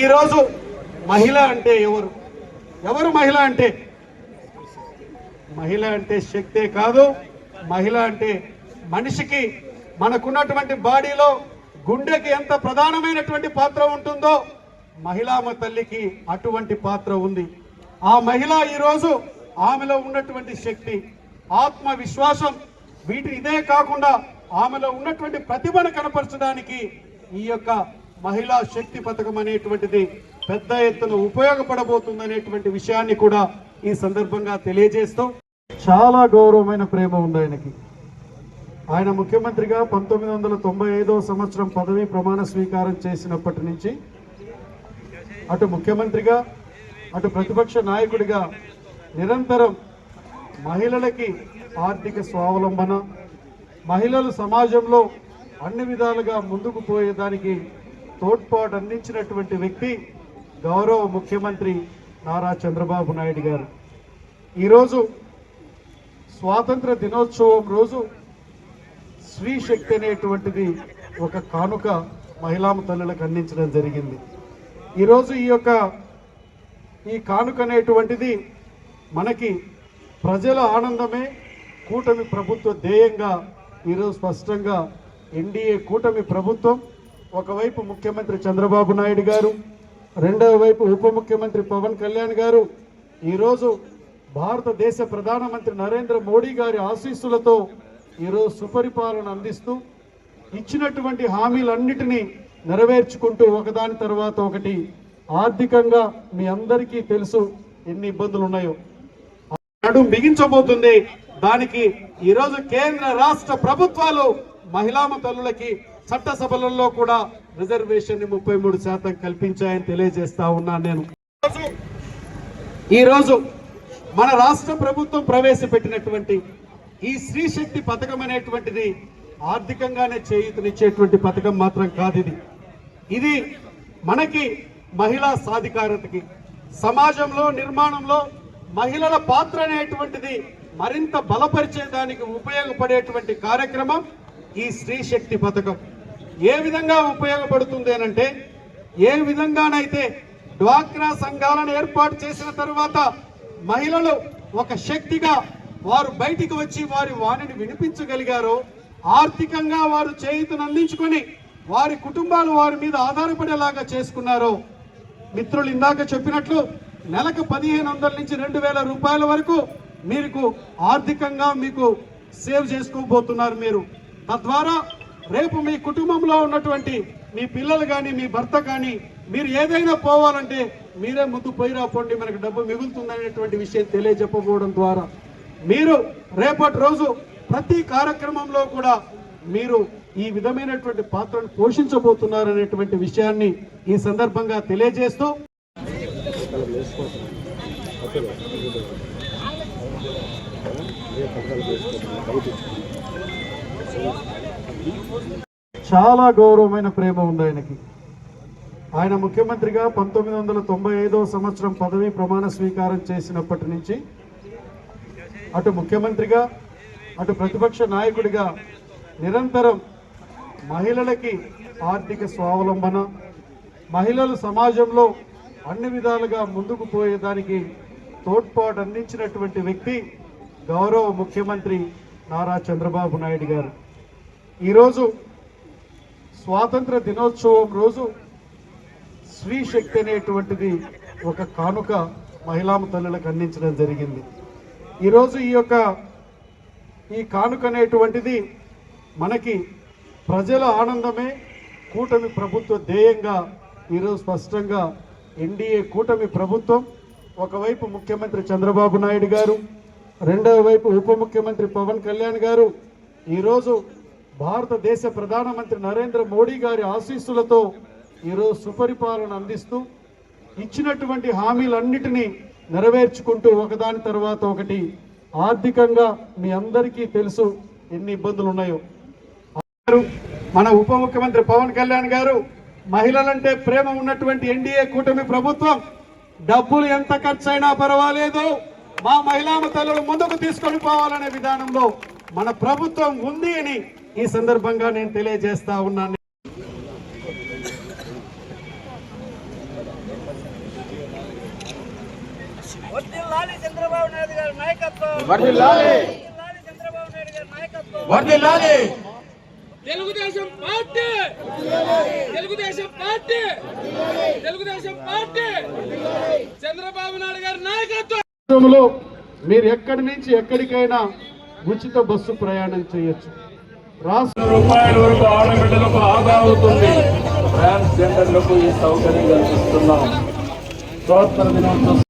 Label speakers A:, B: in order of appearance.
A: ఈరోజు మహిళ అంటే ఎవరు? ఎవరు మహిళ అంటే? మహిళ అంటే శక్తే కాదు. మహిళ అంటే మనిషికి మనకున్నటువంటి బాడీలో గుండెకి ఎంత ప్రధానమైనటువంటి పాత్ర ఉంటుందో మహిళామ తల్లికి అటువంటి పాత్ర ఉంది. ఆ మహిళ ఈరోజు ఆమెలో ఉన్నటువంటి శక్తి, ఆత్మవిశ్వాసం, ఇదే కాకుండా ఆమెలో ఉన్నటువంటి ప్రతిభను కనపరచడానికి ఈ యొక్క మహిళా శక్తి పథకం అనేటువంటిది పెద్ద ఎత్తున ఉపయోగపడబోతుందనేటువంటి విషయాన్ని కూడా ఈ సందర్భంగా తెలియజేస్తూ, చాలా గౌరవమైన ప్రేమ ఉంది ఆయనకి. ఆయన ముఖ్యమంత్రిగా 1995వ సంవత్సరం పదవి ప్రమాణ స్వీకారం చేసినప్పటి నుంచి అటు ముఖ్యమంత్రిగా అటు ప్రతిపక్ష నాయకుడిగా నిరంతరం మహిళలకి ఆర్థిక స్వావలంబన, మహిళలు సమాజంలో అన్ని విధాలుగా ముందుకు పోయేదానికి తోడ్పాటు అందించినటువంటి వ్యక్తి గౌరవ ముఖ్యమంత్రి నారా చంద్రబాబు నాయుడు గారు. ఈరోజు స్వాతంత్ర దినోత్సవం రోజు స్త్రీ శక్తి అనేటువంటిది ఒక కానుక మహిళామ తల్లులకు అందించడం జరిగింది. ఈరోజు ఈ కానుక అనేటువంటిది మనకి ప్రజల ఆనందమే కూటమి ప్రభుత్వ ధ్యేయంగా ఈరోజు స్పష్టంగా ఎన్డీఏ కూటమి ప్రభుత్వం ఒకవైపు ముఖ్యమంత్రి చంద్రబాబు నాయుడు గారు, రెండవ వైపు ఉప ముఖ్యమంత్రి పవన్ కళ్యాణ్ గారు ఈరోజు భారతదేశ ప్రధానమంత్రి నరేంద్ర మోడీ గారి ఆశీస్సులతో ఈరోజు సుపరిపాలన అందిస్తూ ఇచ్చినటువంటి హామీలన్నిటినీ నెరవేర్చుకుంటూ ఒకదాని తర్వాత ఒకటి ఆర్థికంగా మీ అందరికీ తెలుసు ఎన్ని ఇబ్బందులు ఉన్నాయో బిగించబోతుంది. దానికి ఈరోజు కేంద్ర రాష్ట్ర ప్రభుత్వాలు మహిళామ తల్లులకి చట్టసభలలో కూడా రిజర్వేషన్ 33% కల్పించాయని తెలియజేస్తా ఉన్నాను. నేను ఈరోజు మన రాష్ట్ర ప్రభుత్వం ప్రవేశపెట్టినటువంటి ఈ స్త్రీ శక్తి పథకం అనేటువంటిది ఆర్థికంగానే చేయూతనిచ్చేటువంటి పథకం మాత్రం కాదు. ఇది మనకి మహిళా సాధికారతకి, సమాజంలో నిర్మాణంలో మహిళల పాత్ర అనేటువంటిది మరింత బలపరిచేదానికి ఉపయోగపడేటువంటి కార్యక్రమం ఈ స్త్రీ శక్తి పథకం. ఏ విధంగా ఉపయోగపడుతుంది అనంటే, ఏ విధంగానైతే డ్వాక్రా సంఘాలను ఏర్పాటు చేసిన తర్వాత మహిళలు ఒక శక్తిగా వారు బయటికి వచ్చి వారి వాణిని వినిపించగలిగారో, ఆర్థికంగా వారు చేయూతను అందించుకొని వారి కుటుంబాలు వారి మీద ఆధారపడేలాగా చేసుకున్నారో, మిత్రులు ఇందాక చెప్పినట్లు నెలకు 1500 నుంచి 2000 రూపాయల వరకు మీకు ఆర్థికంగా మీకు సేవ్ చేసుకోబోతున్నారు మీరు. తద్వారా రేపు మీ కుటుంబంలో ఉన్నటువంటి మీ పిల్లలు కానీ మీ భర్త కానీ మీరు ఏదైనా పోవాలంటే మీరే ముందు పోయి రాపోండి, మనకు డబ్బు మిగులుతుందనేటువంటి విషయం తెలియజెప్పబోవడం ద్వారా మీరు రేపటి రోజు ప్రతి కార్యక్రమంలో కూడా మీరు ఈ విధమైనటువంటి పాత్రను పోషించబోతున్నారనేటువంటి విషయాన్ని ఈ సందర్భంగా తెలియజేస్తూ, చాలా గౌరవమైన ప్రేమ ఉంది ఆయనకి. ఆయన ముఖ్యమంత్రిగా 1995వ సంవత్సరం పదవి ప్రమాణ స్వీకారం చేసినప్పటి నుంచి అటు ముఖ్యమంత్రిగా అటు ప్రతిపక్ష నాయకుడిగా నిరంతరం మహిళలకి ఆర్థిక స్వావలంబన, మహిళలు సమాజంలో అన్ని విధాలుగా ముందుకు పోయేదానికి తోడ్పాటు అందించినటువంటి వ్యక్తి గౌరవ ముఖ్యమంత్రి నారా చంద్రబాబు నాయుడు గారు. ఈరోజు స్వాతంత్ర దినోత్సవం రోజు స్త్రీ శక్తి అనేటువంటిది ఒక కానుక మహిళామ తల్లులకు అందించడం జరిగింది. ఈరోజు ఈ కానుక అనేటువంటిది మనకి ప్రజల ఆనందమే కూటమి ప్రభుత్వ ధ్యేయంగా ఈరోజు స్పష్టంగా ఎన్డీఏ కూటమి ప్రభుత్వం ఒకవైపు ముఖ్యమంత్రి చంద్రబాబు నాయుడు గారు, రెండవ వైపు ఉప ముఖ్యమంత్రి పవన్ కళ్యాణ్ గారు ఈరోజు భారతదేశ ప్రధానమంత్రి నరేంద్ర మోడీ గారి ఆశీస్సులతో ఈరోజు సుపరిపాలన అందిస్తూ ఇచ్చినటువంటి హామీలన్నిటినీ నెరవేర్చుకుంటూ ఒకదాని తర్వాత ఒకటి ఆర్థికంగా మీ అందరికీ తెలుసు ఎన్ని ఇబ్బందులు ఉన్నాయో. మన ఉప ముఖ్యమంత్రి పవన్ కళ్యాణ్ గారు మహిళలంటే ప్రేమ ఉన్నటువంటి ఎన్డీఏ కూటమి ప్రభుత్వం డబ్బులు ఎంత ఖర్చైనా పర్వాలేదు, మా మహిళామ తల్లులు ముందుకు తీసుకొని పోవాలనే విధానంలో మన ప్రభుత్వం ఉంది అని ఈ సందర్భంగా నేను తెలియజేస్తా ఉన్నాను.
B: వర్ధిల్లాలి చంద్రబాబు నాయుడు గారి నాయకత్వం.
C: వర్ధిల్లాలి
B: వర్ధిల్లాలి చంద్రబాబు నాయుడు గారి నాయకత్వం.
C: వర్ధిల్లాలి
B: Telugu Desam party, Telugu Desam party, Telugu Desam party, Chandrababu Naidu గారి నాయకత్వం.
A: రాష్ట్రంలో మీరు ఎక్కడి నుంచి ఎక్కడికైనా ఉచిత బస్సు ప్రయాణం చేయొచ్చు. రాష్ట్ర
D: రూపాయల వరకు ఆడబిడ్డలకు ఆదా అవుతుంది. ట్రాన్స్జెండర్లకు ఈ సౌకర్యం కల్పిస్తున్నాం. స్వాతంత్ర దినోత్సవం